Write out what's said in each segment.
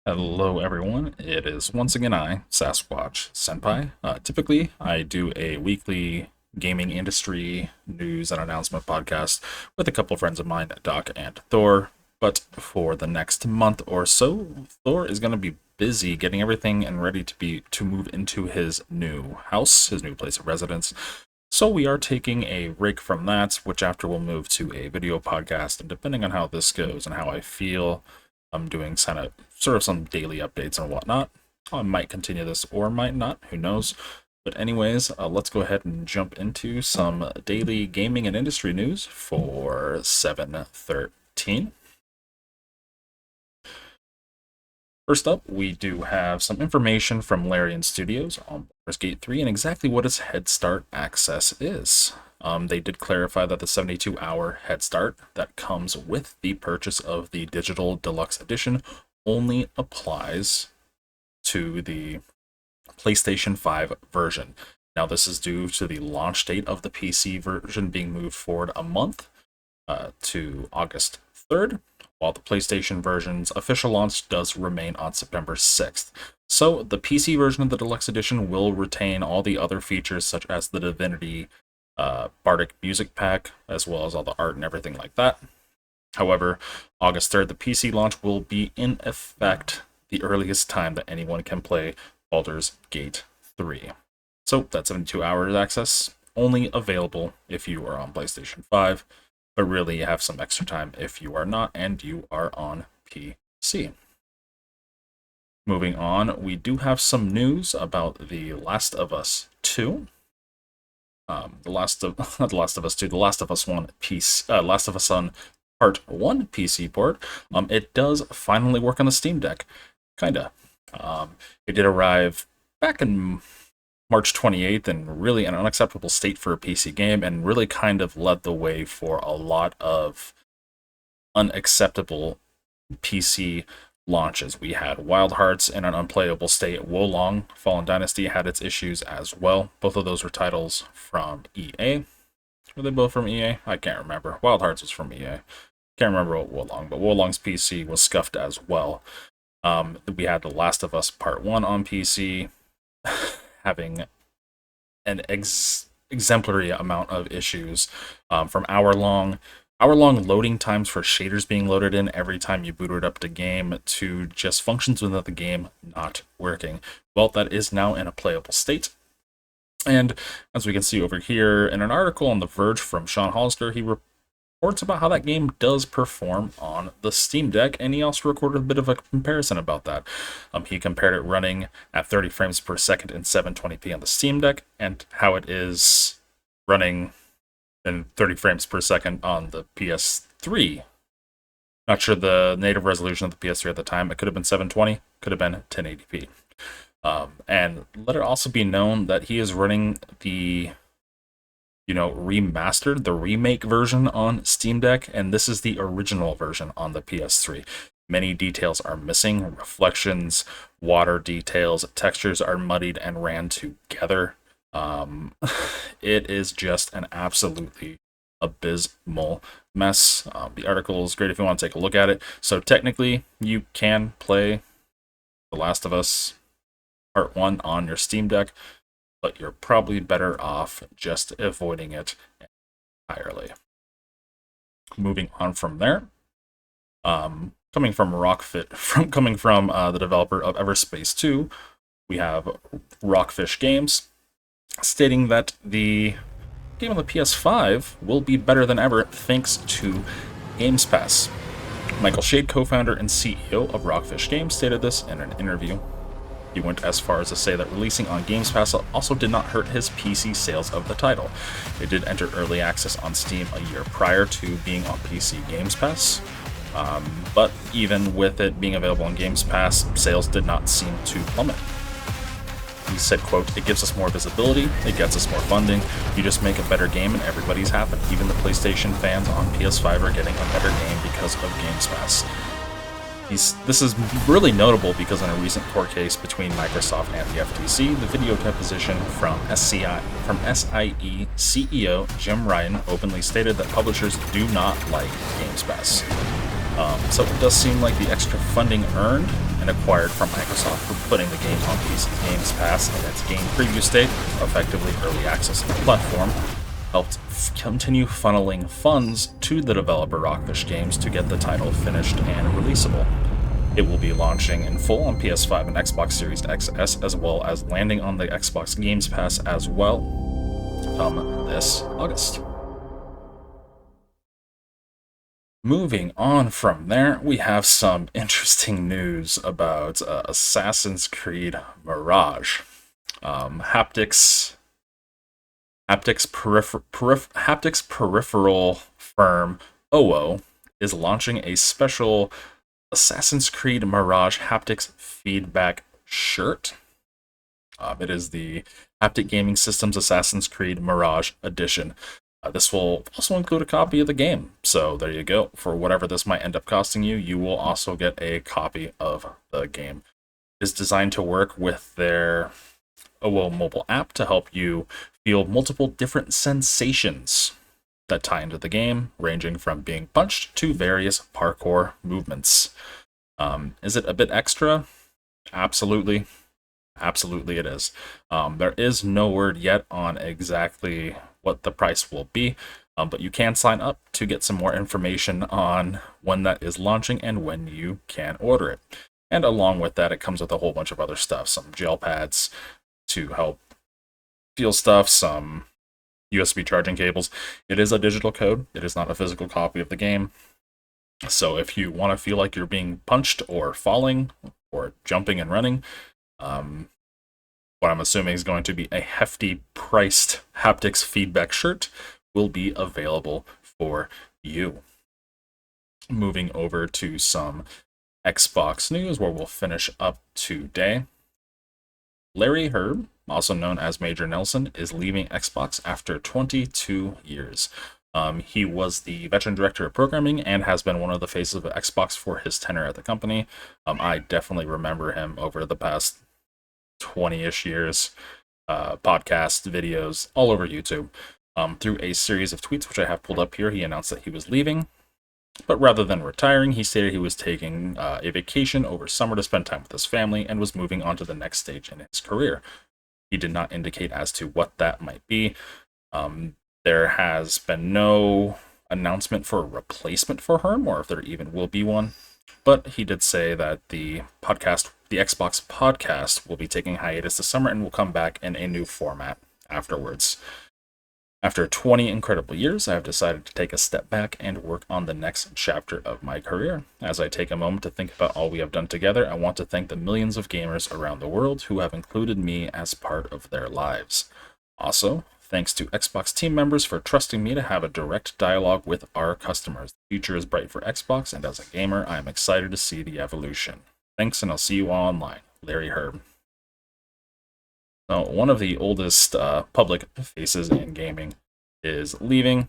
Hello everyone, it is once again I, Sasquatch Senpai. Typically, I do a weekly gaming industry news and announcement podcast with a couple of friends of mine, Doc and Thor. But for the next month or so, Thor is going to be busy getting everything and ready to move into his new house, his new place of residence. So we are taking a break from that, which after we'll move to a video podcast, and depending on how this goes and how I feel, I'm doing sort of some daily updates and whatnot. I might continue this or might not, who knows. But anyways, let's go ahead and jump into some daily gaming and industry news for 7/13. First up, we do have some information from Larian Studios on Baldur's Gate 3 and exactly what its Head Start access is. They did clarify that the 72-hour Head Start that comes with the purchase of the Digital Deluxe Edition only applies to the PlayStation 5 version. Now, this is due to the launch date of the PC version being moved forward a month to August 3rd, while the PlayStation version's official launch does remain on September 6th. So, the PC version of the Deluxe Edition will retain all the other features such as the Divinity Bardic Music Pack, as well as all the art and everything like that. However, August 3rd, the PC launch will be in effect the earliest time that anyone can play Baldur's Gate 3. So, that 72 hours access only available if you are on PlayStation 5, but really you have some extra time if you are not and you are on PC. Moving on, we do have some news about The Last of Us 2. The Last of Us 1 piece, Last of Us on Part 1 PC port. It does finally work on the Steam Deck, kinda. It did arrive back in March 28th and really an unacceptable state for a PC game, and really kind of led the way for a lot of unacceptable PC launches. We had Wild Hearts in an unplayable state. Wolong Fallen Dynasty had its issues as well. Both of those were titles from EA. Were they both from EA? I can't remember. Wild Hearts was from EA. Can't remember what Wolong, but Wolong's PC was scuffed as well. We had The Last of Us Part 1 on PC, having an exemplary amount of issues, from hour-long loading times for shaders being loaded in every time you boot it up to game, to just functions within the game not working. Well, that is now in a playable state. And as we can see over here in an article on The Verge from Sean Hollister, he reports about how that game does perform on the Steam Deck, and he also recorded a bit of a comparison about that. He compared it running at 30 frames per second in 720p on the Steam Deck, and how it is running in 30 frames per second on the PS3. Not sure the native resolution of the PS3 at the time. It could have been 720, could have been 1080p. And let it also be known that he is running the remastered, the remake version on Steam Deck, and this is the original version on the PS3. Many details are missing. Reflections, water details, textures are muddied and ran together. It is just an absolutely abysmal mess. The article is great if you want to take a look at it. So technically, you can play The Last of Us Part 1 on your Steam Deck, but you're probably better off just avoiding it entirely. Moving on from there, coming from the developer of Everspace 2, we have Rockfish Games stating that the game on the PS5 will be better than ever thanks to GamesPass. Michael Shade, co-founder and CEO of Rockfish Games, stated this in an interview. He went as far as to say that releasing on GamesPass also did not hurt his PC sales of the title. It did enter early access on Steam a year prior to being on PC GamesPass, but even with it being available on GamesPass, sales did not seem to plummet. He said, quote, "It gives us more visibility, it gets us more funding, you just make a better game and everybody's happy. Even the PlayStation fans on PS5 are getting a better game because of GamesPass." This is really notable because in a recent court case between Microsoft and the FTC, the video deposition from SIE CEO Jim Ryan openly stated that publishers do not like GamesPass. So it does seem like the extra funding earned and acquired from Microsoft for putting the game on PC's GamesPass in its game preview state, effectively early access to the platform, helped continue funneling funds to the developer Rockfish Games to get the title finished and releasable. It will be launching in full on PS5 and Xbox Series XS, as well as landing on the Xbox Games Pass as well this August. Moving on from there, we have some interesting news about Assassin's Creed Mirage. Haptics peripheral firm OO is launching a special Assassin's Creed Mirage Haptics feedback shirt. It is the Haptic Gaming Systems Assassin's Creed Mirage Edition. This will also include a copy of the game, so there you go. For whatever this might end up costing you, you will also get a copy of the game. It is designed to work with their OO mobile app to help you feel multiple different sensations that tie into the game, ranging from being punched to various parkour movements. Is it a bit extra? Absolutely. Absolutely it is. There is no word yet on exactly what the price will be, but you can sign up to get some more information on when that is launching and when you can order it. And along with that, it comes with a whole bunch of other stuff, some gel pads to help feel stuff, some USB charging cables. It is a digital code. It is not a physical copy of the game. So if you want to feel like you're being punched or falling or jumping and running, what I'm assuming is going to be a hefty priced haptics feedback shirt will be available for you. Moving over to some Xbox news where we'll finish up today. Larry Hyrb, also known as Major Nelson, is leaving Xbox after 22 years. He was the veteran director of programming and has been one of the faces of Xbox for his tenure at the company. I definitely remember him over the past 20-ish years, podcasts, videos, all over YouTube. Through a series of tweets, which I have pulled up here, he announced that he was leaving. But rather than retiring, he stated he was taking a vacation over summer to spend time with his family and was moving on to the next stage in his career. He did not indicate as to what that might be. There has been no announcement for a replacement for him, or if there even will be one. But he did say that the Xbox podcast, will be taking hiatus this summer and will come back in a new format afterwards. After 20 incredible years, I have decided to take a step back and work on the next chapter of my career. As I take a moment to think about all we have done together, I want to thank the millions of gamers around the world who have included me as part of their lives. Also, thanks to Xbox team members for trusting me to have a direct dialogue with our customers. The future is bright for Xbox, and as a gamer, I am excited to see the evolution. Thanks, and I'll see you all online. Larry Hyrb. Now, one of the oldest public faces in gaming is leaving.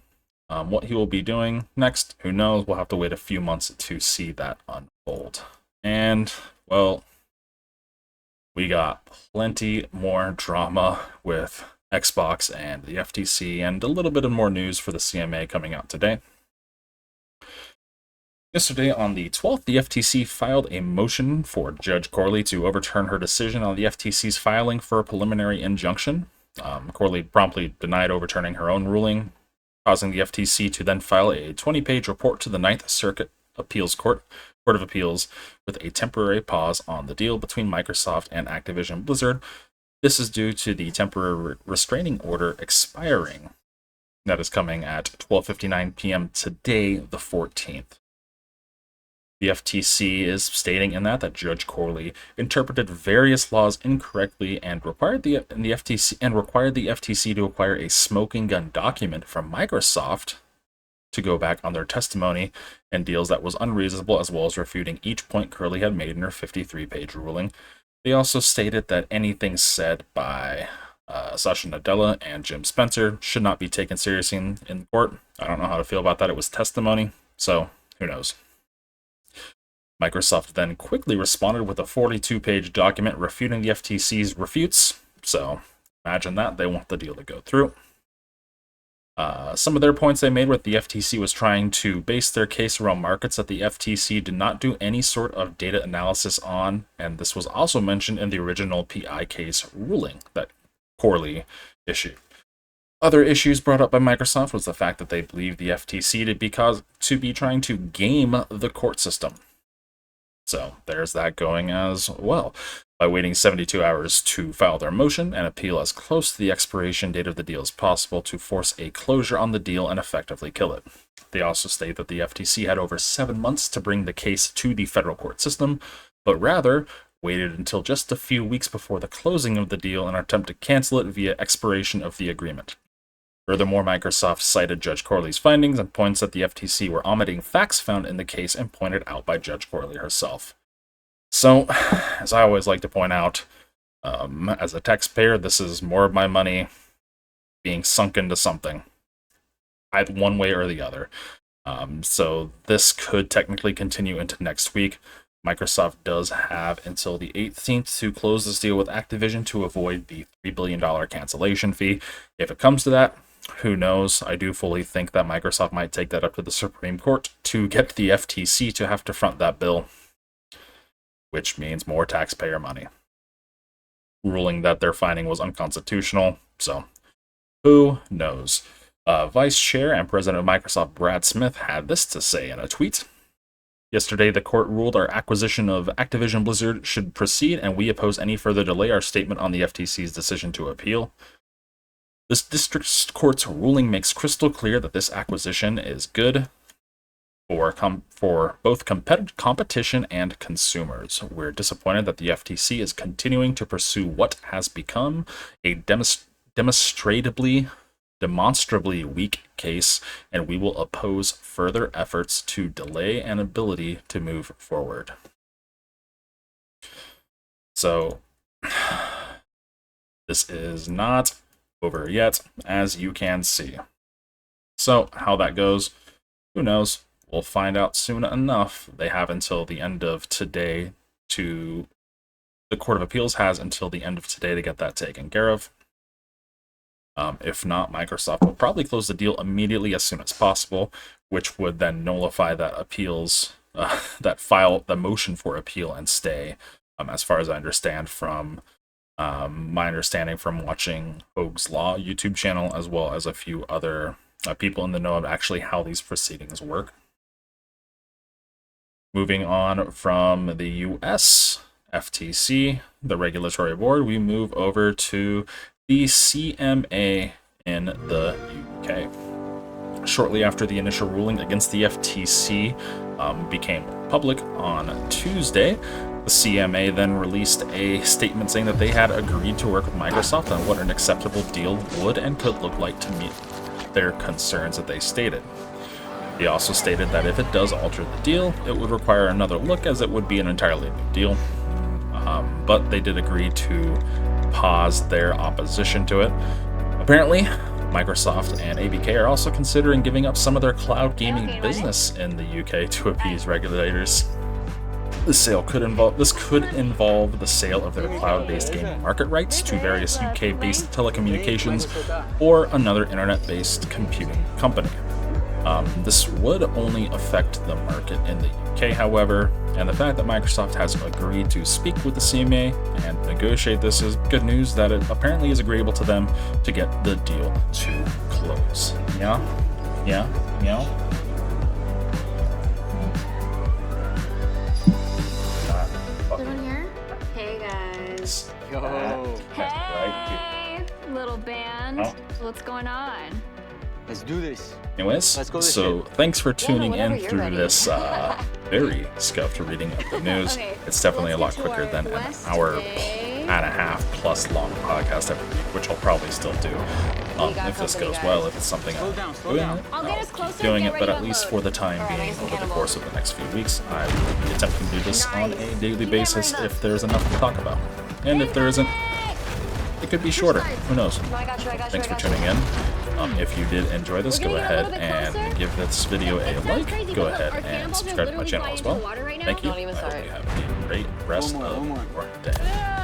What he will be doing next, who knows? We'll have to wait a few months to see that unfold. And, well, we got plenty more drama with Xbox and the FTC, and a little bit of more news for the CMA coming out today. Yesterday, on the 12th, the FTC filed a motion for Judge Corley to overturn her decision on the FTC's filing for a preliminary injunction. Corley promptly denied overturning her own ruling, causing the FTC to then file a 20-page report to the Ninth Circuit Appeals Court of Appeals with a temporary pause on the deal between Microsoft and Activision Blizzard. This is due to the temporary restraining order expiring. That is coming at 12:59 p.m. today, the 14th. The FTC is stating in that Judge Corley interpreted various laws incorrectly and required the FTC to acquire a smoking gun document from Microsoft to go back on their testimony and deals that was unreasonable, as well as refuting each point Corley had made in her 53-page ruling. They also stated that anything said by Satya Nadella and Jim Spencer should not be taken seriously in court. I don't know how to feel about that. It was testimony, so who knows. Microsoft then quickly responded with a 42-page document refuting the FTC's refutes, so imagine that. They want the deal to go through. Some of their points they made were the FTC was trying to base their case around markets that the FTC did not do any sort of data analysis on, and this was also mentioned in the original PI case ruling that Corley issued. Other issues brought up by Microsoft was the fact that they believe the FTC to be trying to game the court system. So there's that going as well. By waiting 72 hours to file their motion and appeal as close to the expiration date of the deal as possible to force a closure on the deal and effectively kill it. They also state that the FTC had over 7 months to bring the case to the federal court system, but rather waited until just a few weeks before the closing of the deal in an attempt to cancel it via expiration of the agreement. Furthermore, Microsoft cited Judge Corley's findings and points that the FTC were omitting facts found in the case and pointed out by Judge Corley herself. So, as I always like to point out, as a taxpayer, this is more of my money being sunk into something, either one way or the other. So this could technically continue into next week. Microsoft does have until the 18th to close this deal with Activision to avoid the $3 billion cancellation fee. If it comes to that, who knows? I do fully think that Microsoft might take that up to the Supreme Court to get the FTC to have to front that bill, which means more taxpayer money. Ruling that their finding was unconstitutional, so who knows? Vice Chair and President of Microsoft Brad Smith had this to say in a tweet. Yesterday, the court ruled our acquisition of Activision Blizzard should proceed, and we oppose any further delay our statement on the FTC's decision to appeal. This district court's ruling makes crystal clear that this acquisition is good for both competition and consumers. We're disappointed that the FTC is continuing to pursue what has become a demonstrably weak case, and we will oppose further efforts to delay an ability to move forward. So, this is not over yet, as you can see. So, how that goes, who knows? We'll find out soon enough. They have until the end of today the Court of Appeals has until the end of today to get that taken care of. If not, Microsoft will probably close the deal immediately as soon as possible, which would then nullify that the motion for appeal and stay, as far as I understand from my understanding from watching Hoag's Law YouTube channel, as well as a few other people in the know of actually how these proceedings work. Moving on from the US FTC, the regulatory board, we move over to the CMA in the UK. Shortly after the initial ruling against the FTC became public on Tuesday, the CMA then released a statement saying that they had agreed to work with Microsoft on what an acceptable deal would and could look like to meet their concerns that they stated. They also stated that if it does alter the deal, it would require another look, as it would be an entirely new deal. But they did agree to pause their opposition to it. Apparently, Microsoft and ABK are also considering giving up some of their cloud gaming business in the UK to appease regulators. This could involve the sale of their cloud-based gaming market rights to various UK-based telecommunications or another internet-based computing company. This would only affect the market in the UK, however, and the fact that Microsoft has agreed to speak with the CMA and negotiate this is good news that it apparently is agreeable to them to get the deal to close. Yeah? Everyone here? Hey guys. Yo. Hey, little band. Oh. What's going on? Let's do this. Anyways, so thanks for tuning in through this very scuffed reading of the news. Okay, It's definitely a lot let's get to quicker our than an quest hour today. and a half plus long podcast every week, which I'll probably still do. If this goes well, if it's something I'm doing, I'll get us keep closer doing and it, get but ready at to least load. for the time Alright, I being, guess over the Hannibal. course of the next few weeks, I will be attempting to do this on a daily Nice. basis You if there's enough to talk about. And if there isn't, it could be shorter. Who knows? No, I got you. Thanks for tuning in. If you did enjoy this, We're go gonna get a ahead little bit and closer. give this video a It sounds like. crazy, Go but look, ahead our and cannonballs are subscribe to my literally channel as flying well. into the water right now. Thank you. Don't even I hope start. you have a great rest One more. of your day.